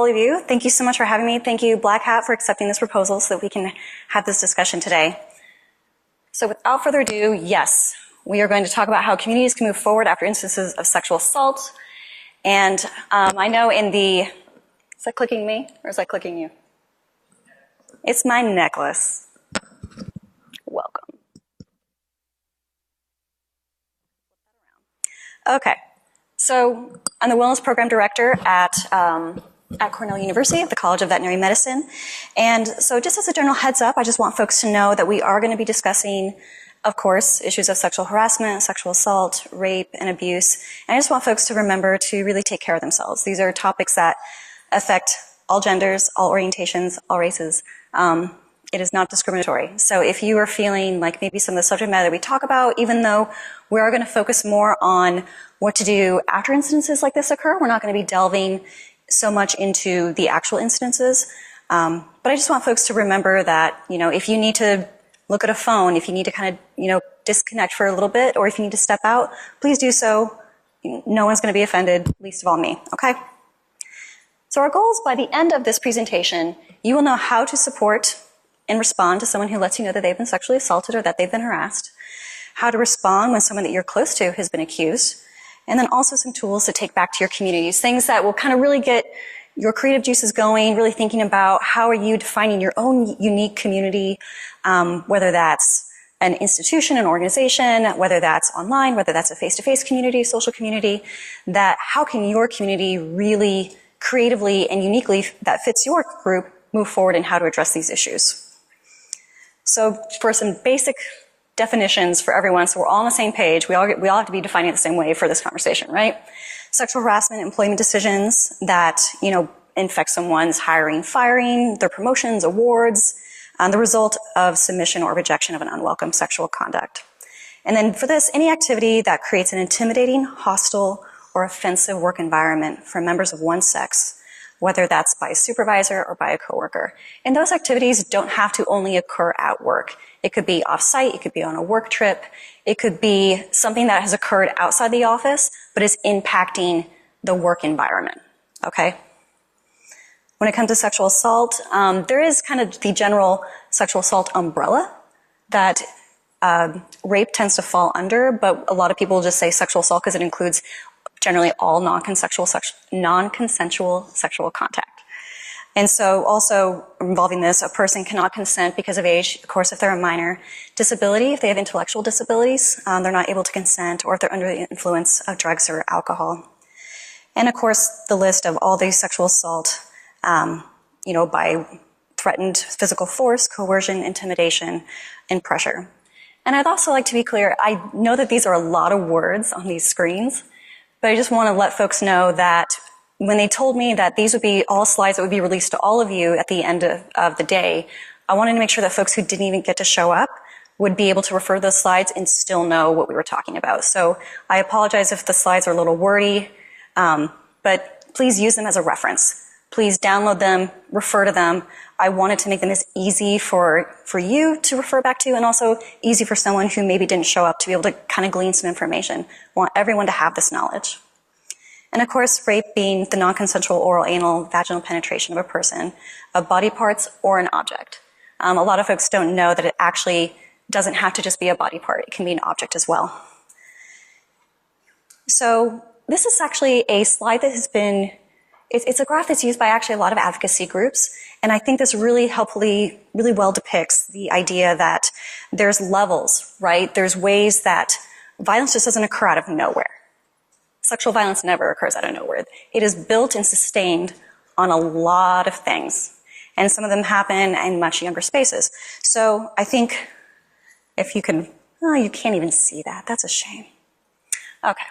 all of you. Thank you so much for having me. Thank you, Black Hat, for accepting this proposal so that we can have this discussion today. So without further ado, yes, we are going to talk about how communities can move forward after instances of sexual assault. And I know in the, is that clicking me or is that clicking you? It's my necklace. Welcome. Okay, so I'm the Wellness Program Director at Cornell University at the College of Veterinary Medicine. And so just as a general heads up, I just want folks to know that we are going to be discussing, of course, issues of sexual harassment, sexual assault, rape, and abuse. And I just want folks to remember to really take care of themselves. These are topics that affect all genders, all orientations, all races. It is not discriminatory. So if you are feeling like maybe some of the subject matter that we talk about, even though we are going to focus more on what to do after incidences like this occur, we're not going to be delving so much into the actual incidences. But I just want folks to remember that, you know, if you need to look at a phone, if you need to kind of, you know, disconnect for a little bit, or if you need to step out, please do so. No one's going to be offended, least of all me, okay? So our goal is by the end of this presentation, you will know how to support and respond to someone who lets you know that they've been sexually assaulted or that they've been harassed, how to respond when someone that you're close to has been accused, and then also some tools to take back to your communities, things that will kind of really get your creative juices going, really thinking about how are you defining your own unique community, whether that's an institution, an organization, whether that's online, whether that's a face-to-face community, social community, that how can your community really creatively and uniquely that fits your group move forward in how to address these issues. So for some basic definitions for everyone, so we're all on the same page, we all have to be defining it the same way for this conversation, right? Sexual harassment, employment decisions that, you know, infect someone's hiring, firing, their promotions, awards, the result of submission or rejection of an unwelcome sexual conduct. And then for this, any activity that creates an intimidating, hostile, or offensive work environment for members of one sex, whether that's by a supervisor or by a coworker. And those activities don't have to only occur at work. It could be off-site, it could be on a work trip, it could be something that has occurred outside the office, but is impacting the work environment, okay? When it comes to sexual assault, there is kind of the general sexual assault umbrella that rape tends to fall under, but a lot of people just say sexual assault because it includes generally all non-consensual sexual contact. And so also involving this, a person cannot consent because of age, of course, if they're a minor. Disability, if they have intellectual disabilities, they're not able to consent, or if they're under the influence of drugs or alcohol. And of course, the list of all these sexual assault, you know, by threatened physical force, coercion, intimidation, and pressure. And I'd also like to be clear, I know that these are a lot of words on these screens, but I just want to let folks know that when they told me that these would be all slides that would be released to all of you at the end of the day, I wanted to make sure that folks who didn't even get to show up would be able to refer to those slides and still know what we were talking about. So I apologize if the slides are a little wordy, but please use them as a reference. Please download them, refer to them. I wanted to make them as easy for you to refer back to, and also easy for someone who maybe didn't show up to be able to kind of glean some information. I want everyone to have this knowledge. And of course, rape being the non-consensual oral, anal, vaginal penetration of a person, of body parts or an object. A lot of folks don't know that it actually doesn't have to just be a body part. It can be an object as well. So this is actually a slide that has been, it's a graph that's used by actually a lot of advocacy groups. And I think this really really well depicts the idea that there's levels, right? There's ways that violence just doesn't occur out of nowhere. Sexual violence never occurs out of nowhere. It is built and sustained on a lot of things. And some of them happen in much younger spaces. So I think if you can, oh, you can't even see that. That's a shame. Okay.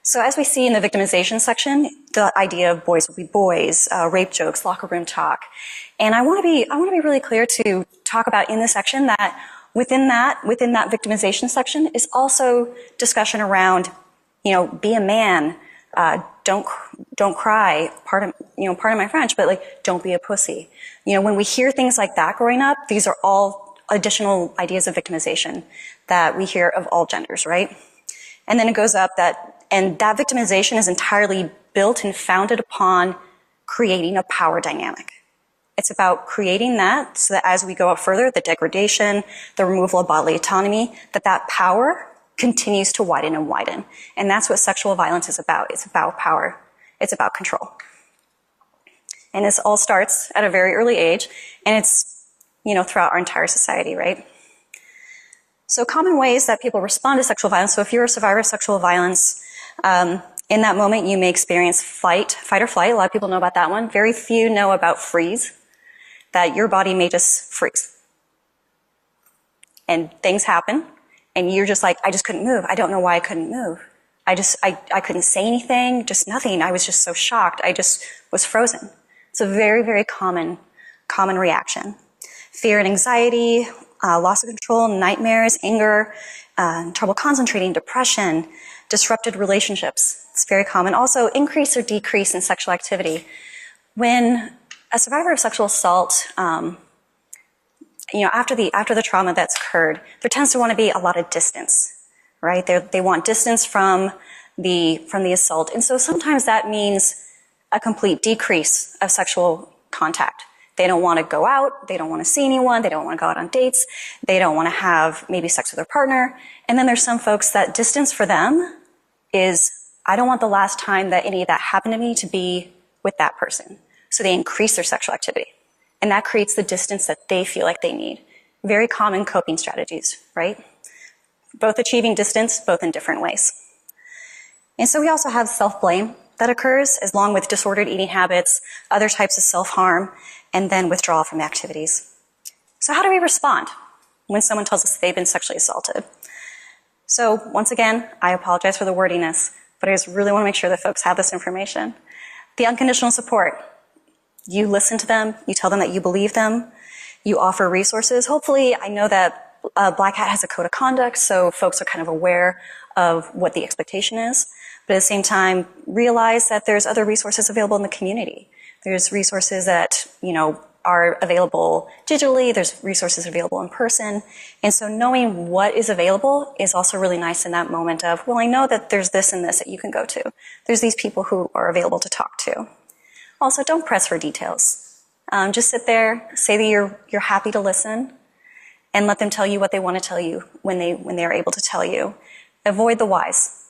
So as we see in the victimization section, the idea of boys will be boys, rape jokes, locker room talk. And I want to be really clear to talk about in this section that within that victimization section is also discussion around, you know, be a man, don't cry, pardon my French, but like, don't be a pussy. You know, when we hear things like that growing up, these are all additional ideas of victimization that we hear of all genders, right? And then it goes up that victimization is entirely built and founded upon creating a power dynamic. It's about creating that so that as we go up further, the degradation, the removal of bodily autonomy, that power continues to widen and widen. And that's what sexual violence is about. It's about power. It's about control. And this all starts at a very early age, and it's, throughout our entire society, right? So common ways that people respond to sexual violence. So if you're a survivor of sexual violence, in that moment you may experience fight or flight. A lot of people know about that one. Very few know about freeze, that your body may just freeze. And things happen, and you're just like, I just couldn't move. I don't know why I couldn't move. I couldn't say anything, just nothing. I was just so shocked. I just was frozen. It's a very, very common reaction. Fear and anxiety, loss of control, nightmares, anger, trouble concentrating, depression, disrupted relationships. It's very common. Also, increase or decrease in sexual activity. When a survivor of sexual assault, after the trauma that's occurred, there tends to want to be a lot of distance, right? They want distance from the assault. And so sometimes that means a complete decrease of sexual contact. They don't want to go out. They don't want to see anyone. They don't want to go out on dates. They don't want to have maybe sex with their partner. And then there's some folks that distance for them is, I don't want the last time that any of that happened to me to be with that person. So they increase their sexual activity. And that creates the distance that they feel like they need. Very common coping strategies, right? Both achieving distance, both in different ways. And so we also have self-blame that occurs, along with disordered eating habits, other types of self-harm, and then withdrawal from activities. So how do we respond when someone tells us they've been sexually assaulted? So once again, I apologize for the wordiness, but I just really want to make sure that folks have this information. The unconditional support. You listen to them, you tell them that you believe them, you offer resources. Hopefully, I know that Black Hat has a code of conduct, so folks are kind of aware of what the expectation is. But at the same time, realize that there's other resources available in the community. There's resources that, are available digitally. There's resources available in person. And so knowing what is available is also really nice in that moment of, well, I know that there's this and this that you can go to. There's these people who are available to talk to. Also, don't press for details. Just sit there, say that you're happy to listen, and let them tell you what they want to tell you when they are able to tell you. Avoid the whys.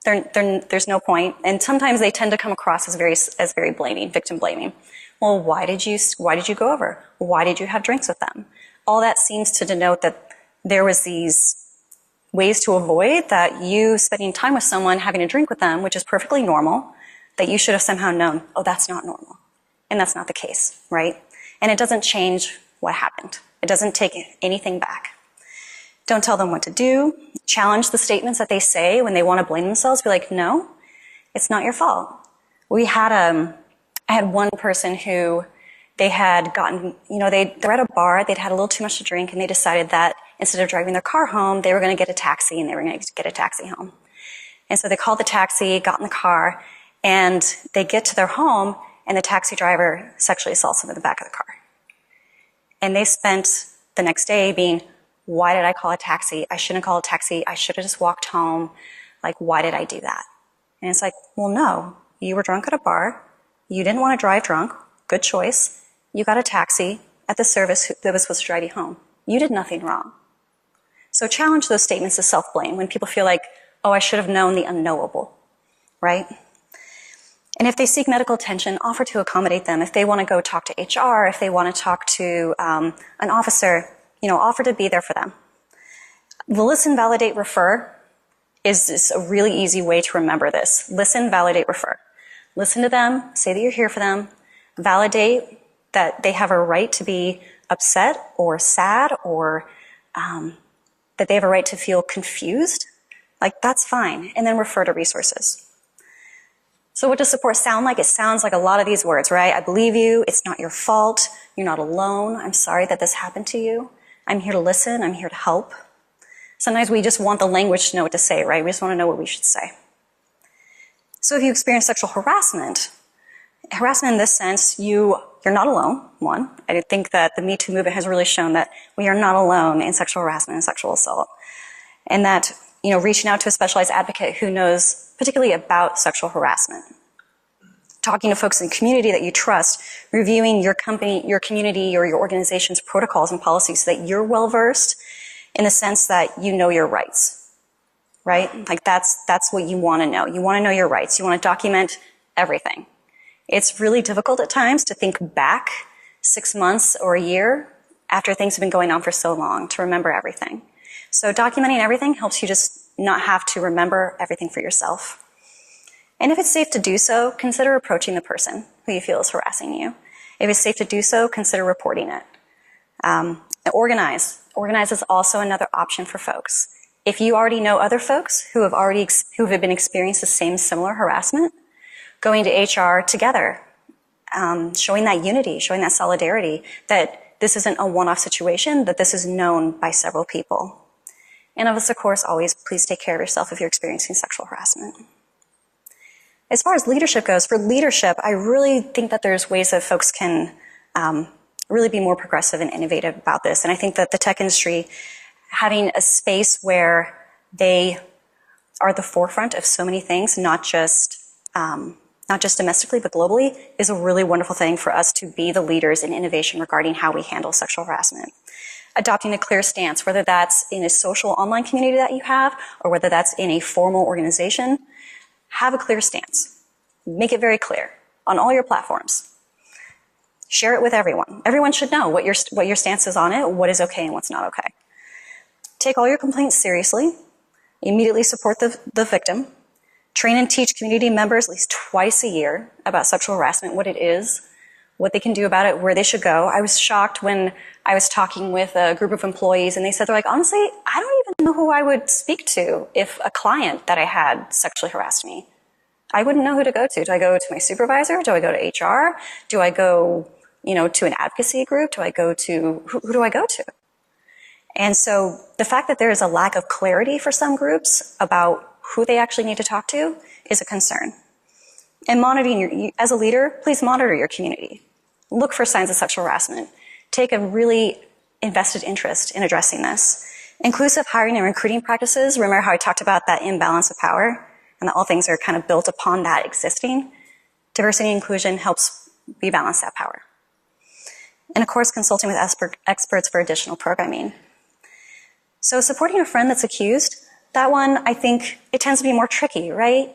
There's no point, and sometimes they tend to come across as very blaming, victim blaming. Well, why did you go over? Why did you have drinks with them? All that seems to denote that there was these ways to avoid that you spending time with someone, having a drink with them, which is perfectly normal, that you should have somehow known, oh, that's not normal. And that's not the case, right? And it doesn't change what happened. It doesn't take anything back. Don't tell them what to do. Challenge the statements that they say when they want to blame themselves. Be like, no, it's not your fault. I had one person who they had gotten, they're at a bar, they'd had a little too much to drink, and they decided that instead of driving their car home, they were going to get a taxi, and they were going to get a taxi home. And so they called the taxi, got in the car, and they get to their home, and the taxi driver sexually assaults them in the back of the car. And they spent the next day being, why did I call a taxi? I shouldn't call a taxi. I should have just walked home. Like, why did I do that? And it's like, well, no, you were drunk at a bar. You didn't want to drive drunk. Good choice. You got a taxi at the service that was supposed to drive you home. You did nothing wrong. So challenge those statements of self-blame when people feel like, oh, I should have known the unknowable, right? And if they seek medical attention, offer to accommodate them. If they want to go talk to HR, if they want to talk to an officer, offer to be there for them. The listen, validate, refer is just a really easy way to remember this. Listen, validate, refer. Listen to them, say that you're here for them, validate that they have a right to be upset or sad or that they have a right to feel confused. Like, that's fine. And then refer to resources. So what does support sound like? It sounds like a lot of these words, right? I believe you. It's not your fault. You're not alone. I'm sorry that this happened to you. I'm here to listen. I'm here to help. Sometimes we just want the language to know what to say, right? We just want to know what we should say. So if you experience sexual harassment in this sense, you're not alone, one. I think that the Me Too movement has really shown that we are not alone in sexual harassment and sexual assault. And that, reaching out to a specialized advocate who knows particularly about sexual harassment. talking to folks in the community that you trust, reviewing your company, your community, or your organization's protocols and policies so that you're well-versed in the sense that you know your rights, right? Like that's what you want to know. You want to know your rights. You want to document everything. It's really difficult at times to think back 6 months or a year after things have been going on for so long to remember everything. So documenting everything helps you just not have to remember everything for yourself. And if it's safe to do so, consider approaching the person who you feel is harassing you. If it's safe to do so, consider reporting it. Organize. Organize is also another option for folks. If you already know other folks who have been experiencing the same similar harassment, going to HR together, showing that unity, showing that solidarity, that this isn't a one-off situation, that this is known by several people. And of course, always please take care of yourself if you're experiencing sexual harassment. As far as leadership goes, for leadership, I really think that there's ways that folks can really be more progressive and innovative about this. And I think that the tech industry, having a space where they are at the forefront of so many things, not just domestically, but globally, is a really wonderful thing for us to be the leaders in innovation regarding how we handle sexual harassment. Adopting a clear stance, whether that's in a social online community that you have, or whether that's in a formal organization, have a clear stance. Make it very clear on all your platforms. Share it with everyone. Everyone should know what your stance is on it, what is okay and what's not okay. Take all your complaints seriously. Immediately support the victim. Train and teach community members at least twice a year about sexual harassment, what it is, what they can do about it, where they should go. I was shocked when I was talking with a group of employees and they said, they're like, honestly, I don't even know who I would speak to if a client that I had sexually harassed me. I wouldn't know who to go to. Do I go to my supervisor? Do I go to HR? Do I go, to an advocacy group? Do I go to, who do I go to? And so the fact that there is a lack of clarity for some groups about who they actually need to talk to is a concern. And monitoring as a leader, please monitor your community. Look for signs of sexual harassment. Take a really invested interest in addressing this. Inclusive hiring and recruiting practices, remember how I talked about that imbalance of power and that all things are kind of built upon that existing? Diversity and inclusion helps rebalance that power. And of course, consulting with experts for additional programming. So supporting a friend that's accused, that one, I think it tends to be more tricky, right?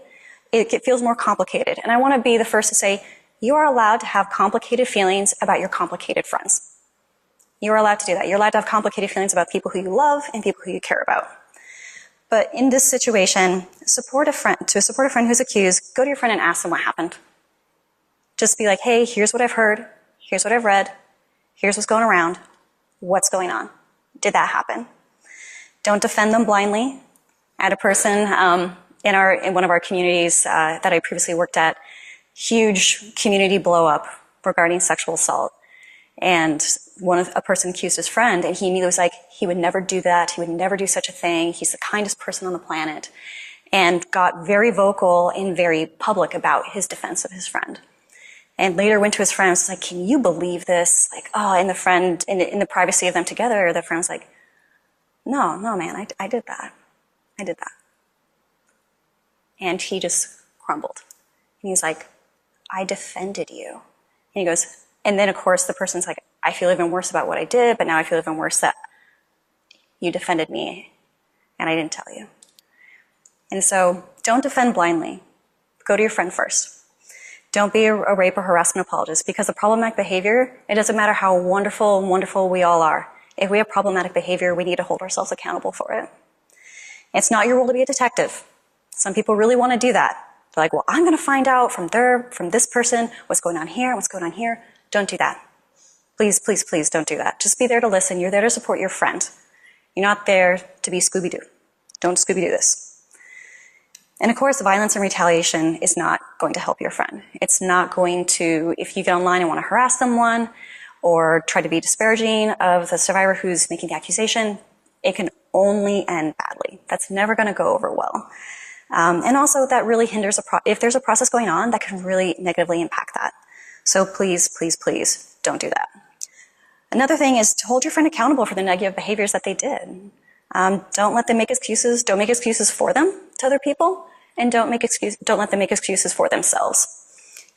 It feels more complicated. And I want to be the first to say, you are allowed to have complicated feelings about your complicated friends. You are allowed to do that. You're allowed to have complicated feelings about people who you love and people who you care about. But in this situation, to support a friend who's accused, go to your friend and ask them what happened. Just be like, hey, here's what I've heard. Here's what I've read. Here's what's going around. What's going on? Did that happen? Don't defend them blindly. I had a person in one of our communities that I previously worked at, huge community blow up regarding sexual assault. And a person accused his friend, and he immediately was like, he would never do that. He would never do such a thing. He's the kindest person on the planet. And got very vocal and very public about his defense of his friend. And later went to his friend and was like, can you believe this? Like, oh, and the friend, in the privacy of them together, the friend was like, no, man, I did that. I did that. And he just crumbled. And he's like, I defended you. And he goes, and then of course the person's like, I feel even worse about what I did, but now I feel even worse that you defended me and I didn't tell you. And so don't defend blindly. Go to your friend first. Don't be a rape or harassment apologist, because the problematic behavior, it doesn't matter how wonderful we all are. If we have problematic behavior, we need to hold ourselves accountable for it. It's not your role to be a detective. Some people really want to do that. They're like, well, I'm going to find out from this person what's going on here, what's going on here. Don't do that. Please, please, please don't do that. Just be there to listen. You're there to support your friend. You're not there to be Scooby-Doo. Don't Scooby-Doo this. And of course, violence and retaliation is not going to help your friend. It's not going to, if you get online and want to harass someone or try to be disparaging of the survivor who's making the accusation, it can only end badly. That's never going to go over well. And also that really hinders, if there's a process going on, that can really negatively impact that. So please, please, please don't do that. Another thing is to hold your friend accountable for the negative behaviors that they did. Don't let them make excuses. Don't make excuses for them to other people, and don't let them make excuses for themselves.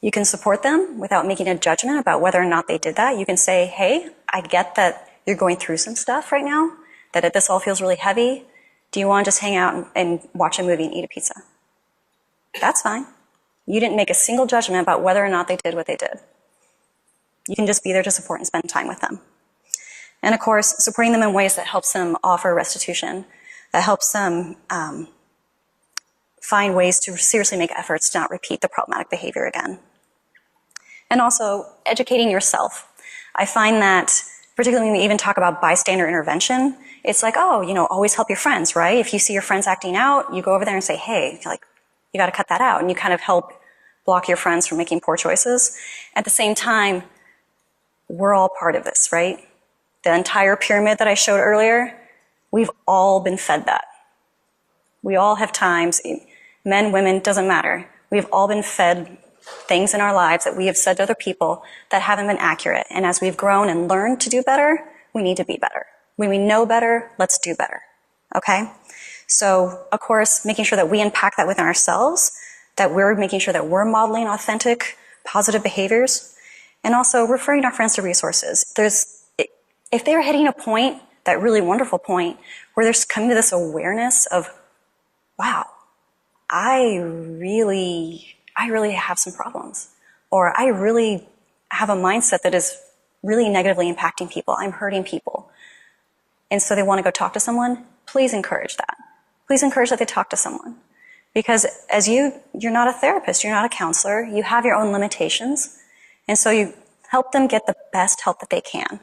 You can support them without making a judgment about whether or not they did that. You can say, hey, I get that you're going through some stuff right now, that this all feels really heavy. Do you want to just hang out and watch a movie and eat a pizza? That's fine. You didn't make a single judgment about whether or not they did what they did. You can just be there to support and spend time with them. And of course, supporting them in ways that helps them offer restitution, that helps them find ways to seriously make efforts to not repeat the problematic behavior again. And also, educating yourself. I find that, particularly when we even talk about bystander intervention, it's like, oh, always help your friends, right? If you see your friends acting out, you go over there and say, hey, you got to cut that out. And you kind of help block your friends from making poor choices. At the same time, we're all part of this, right? The entire pyramid that I showed earlier, we've all been fed that. We all have times, men, women, doesn't matter. We've all been fed things in our lives that we have said to other people that haven't been accurate. And as we've grown and learned to do better, we need to be better. When we know better, let's do better. Okay? So, of course, making sure that we unpack that within ourselves, that we're making sure that we're modeling authentic, positive behaviors, and also referring our friends to resources. If they're hitting a point, that really wonderful point, where they're coming to this awareness of, wow, I really have some problems. Or I really have a mindset that is really negatively impacting people. I'm hurting people. And so they want to go talk to someone. Please encourage that. Please encourage that they talk to someone. Because as you're not a therapist, you're not a counselor, you have your own limitations. And so you help them get the best help that they can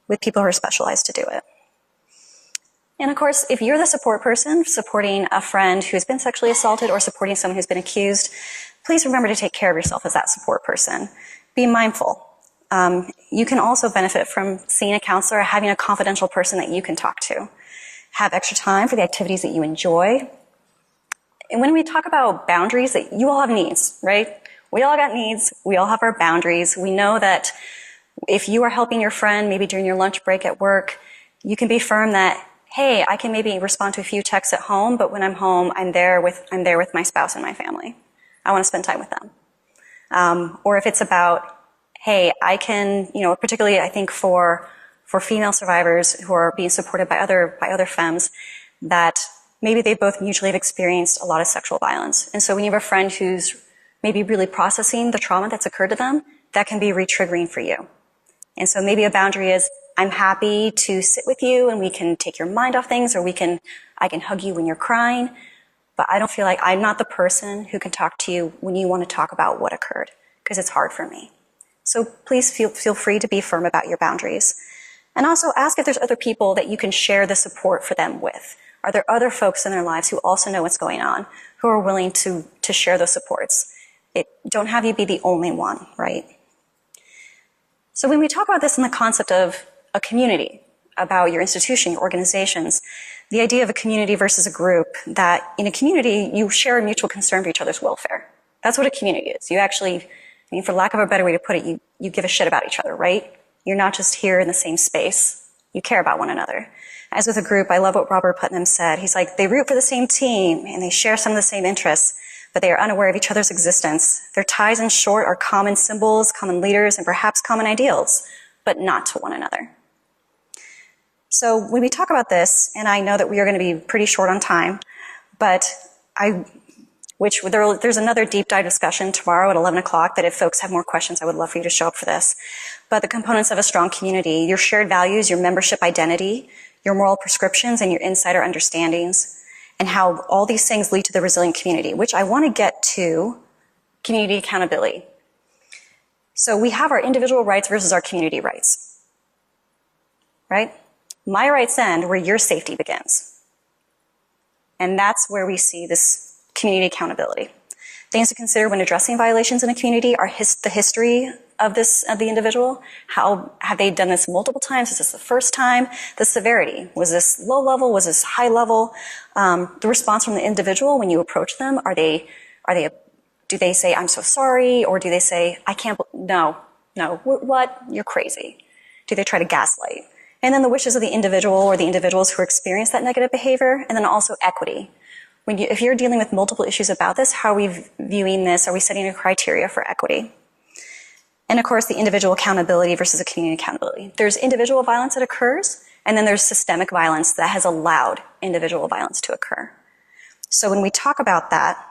with people who are specialized to do it. And of course, if you're the support person supporting a friend who's been sexually assaulted or supporting someone who's been accused, please remember to take care of yourself as that support person. Be mindful. You can also benefit from seeing a counselor or having a confidential person that you can talk to. Have extra time for the activities that you enjoy. And when we talk about boundaries, that you all have needs, right? We all got needs. We all have our boundaries. We know that if you are helping your friend, maybe during your lunch break at work, you can be firm that, hey, I can maybe respond to a few texts at home, but when I'm home, I'm there with my spouse and my family. I want to spend time with them. Or if it's about, hey, I can, particularly I think for female survivors who are being supported by other femmes, that maybe they both mutually have experienced a lot of sexual violence. And so when you have a friend who's maybe really processing the trauma that's occurred to them, that can be re-triggering for you. And so maybe a boundary is, I'm happy to sit with you and we can take your mind off things, or I can hug you when you're crying, but I don't feel like I'm not the person who can talk to you when you want to talk about what occurred, because it's hard for me. So please feel free to be firm about your boundaries. And also ask if there's other people that you can share the support for them with. Are there other folks in their lives who also know what's going on, who are willing to share those supports? Don't have you be the only one, right? So when we talk about this in the concept of a community, about your institution, your organizations, the idea of a community versus a group, that in a community, you share a mutual concern for each other's welfare. That's what a community is. You actually, for lack of a better way to put it, you give a shit about each other, right? You're not just here in the same space. You care about one another. As with a group, I love what Robert Putnam said. He's like, they root for the same team and they share some of the same interests, but they are unaware of each other's existence. Their ties, in short, are common symbols, common leaders, and perhaps common ideals, but not to one another. So when we talk about this, and I know that we are going to be pretty short on time, but there's another deep dive discussion tomorrow at 11 o'clock that if folks have more questions, I would love for you to show up for this. But the components of a strong community, your shared values, your membership identity, your moral prescriptions, and your insider understandings, and how all these things lead to the resilient community, which I want to get to community accountability. So we have our individual rights versus our community rights, right? My rights end where your safety begins. And that's where we see this community accountability. Things to consider when addressing violations in a community are the history of the individual. How have they done this multiple times? Is this the first time? The severity. Was this low level? Was this high level? The response from the individual when you approach them, do they say, I'm so sorry? Or do they say, no, what? You're crazy. Do they try to gaslight? And then the wishes of the individual or the individuals who experience that negative behavior. And then also equity. If you're dealing with multiple issues about this, how are we viewing this? Are we setting a criteria for equity? And of course, the individual accountability versus the community accountability. There's individual violence that occurs, and then there's systemic violence that has allowed individual violence to occur. So when we talk about that,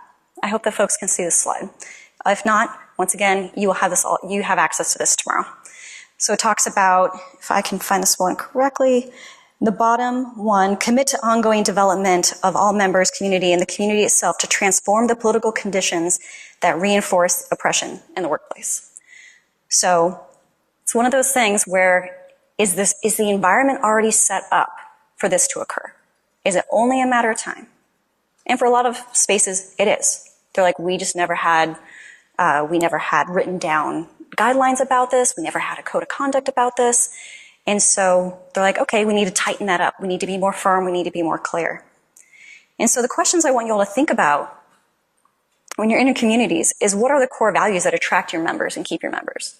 I hope that folks can see this slide. If not, once again, you have access to this tomorrow. So it talks about, if I can find this one correctly, the bottom one, commit to ongoing development of all members, community, and the community itself to transform the political conditions that reinforce oppression in the workplace. So it's one of those things where is the environment already set up for this to occur? Is it only a matter of time? And for a lot of spaces, it is. They're like, we never had written down guidelines about this. We never had a code of conduct about this. And so they're like, okay, we need to tighten that up. We need to be more firm. We need to be more clear. And so the questions I want you all to think about when you're in your communities is, what are the core values that attract your members and keep your members?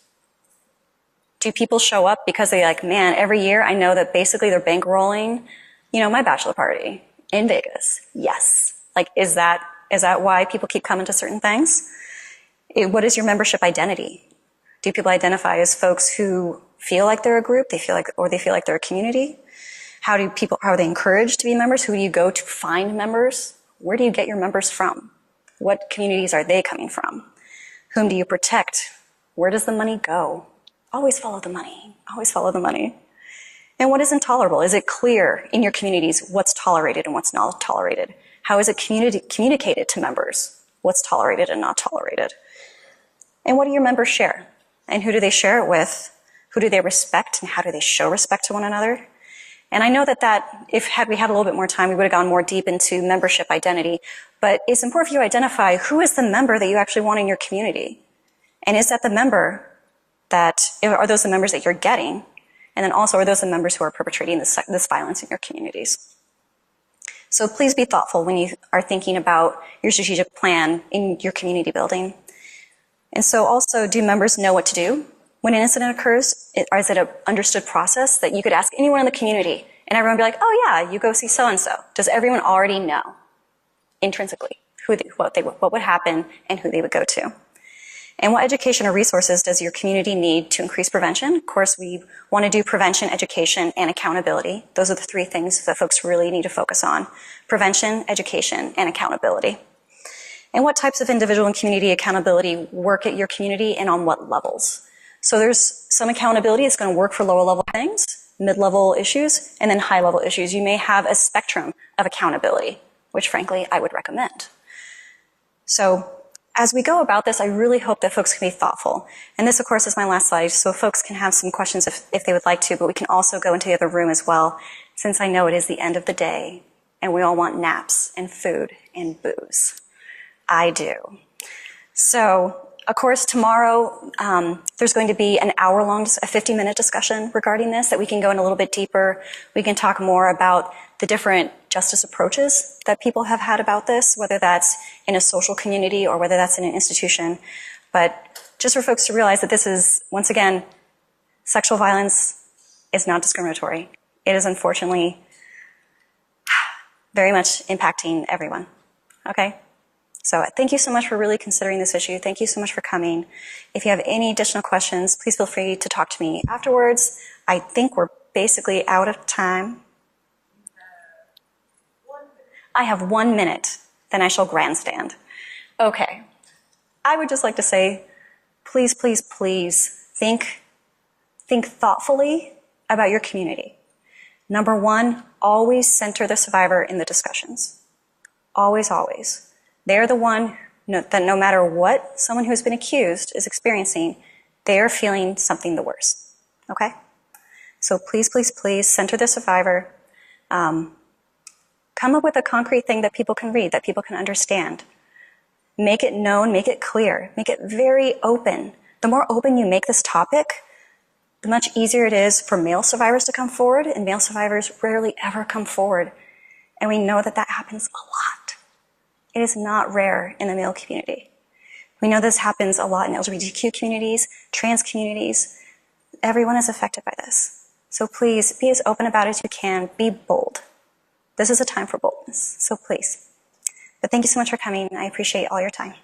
Do people show up because they're like, man, every year I know that basically they're bankrolling, my bachelor party in Vegas? Yes. Like, is that why people keep coming to certain things? What is your membership identity? Do people identify as folks who feel like they're a group, they feel like they're a community? How are they encouraged to be members? Who do you go to find members? Where do you get your members from? What communities are they coming from? Whom do you protect? Where does the money go? Always follow the money. Always follow the money. And what is intolerable? Is it clear in your communities what's tolerated and what's not tolerated? How is it communicated to members? What's tolerated and not tolerated? And what do your members share? And who do they share it with? Who do they respect, and how do they show respect to one another? And I know that had we had a little bit more time, we would have gone more deep into membership identity, but it's important for you to identify who is the member that you actually want in your community. And is that the member are those the members that you're getting? And then also, are those the members who are perpetrating this violence in your communities? So please be thoughtful when you are thinking about your strategic plan in your community building. And so also, do members know what to do when an incident occurs? Is it an understood process that you could ask anyone in the community and everyone would be like, oh yeah, you go see so-and-so? Does everyone already know intrinsically what would happen and who they would go to? And what education or resources does your community need to increase prevention? Of course, we want to do prevention, education, and accountability. Those are the three things that folks really need to focus on: prevention, education, and accountability. And what types of individual and community accountability work at your community, and on what levels? So there's some accountability that's going to work for lower level things, mid-level issues, and then high-level issues. You may have a spectrum of accountability, which frankly I would recommend. So as we go about this, I really hope that folks can be thoughtful. And this, of course, is my last slide, so folks can have some questions if they would like to, but we can also go into the other room as well, since I know it is the end of the day, and we all want naps and food and booze. I do. So, of course, tomorrow there's going to be an hour-long, a 50-minute discussion regarding this that we can go in a little bit deeper. We can talk more about the different justice approaches that people have had about this, whether that's in a social community or whether that's in an institution. But just for folks to realize that this is, once again, sexual violence is not discriminatory. It is unfortunately very much impacting everyone. Okay? So thank you so much for really considering this issue. Thank you so much for coming. If you have any additional questions, please feel free to talk to me afterwards. I think we're basically out of time. I have 1 minute, then I shall grandstand. Okay. I would just like to say, please, please, please think thoughtfully about your community. Number one, always center the survivor in the discussions. Always, always. They're the one that no matter what someone who's been accused is experiencing, they are feeling something the worst. Okay? So please, please, please center the survivor. Come up with a concrete thing that people can read, that people can understand. Make it known, make it clear, make it very open. The more open you make this topic, the much easier it is for male survivors to come forward, and male survivors rarely ever come forward. And we know that that happens a lot. It is not rare in the male community. We know this happens a lot in LGBTQ communities, trans communities. Everyone is affected by this. So please, be as open about it as you can. Be bold. This is a time for boldness. So please. But thank you so much for coming. I appreciate all your time.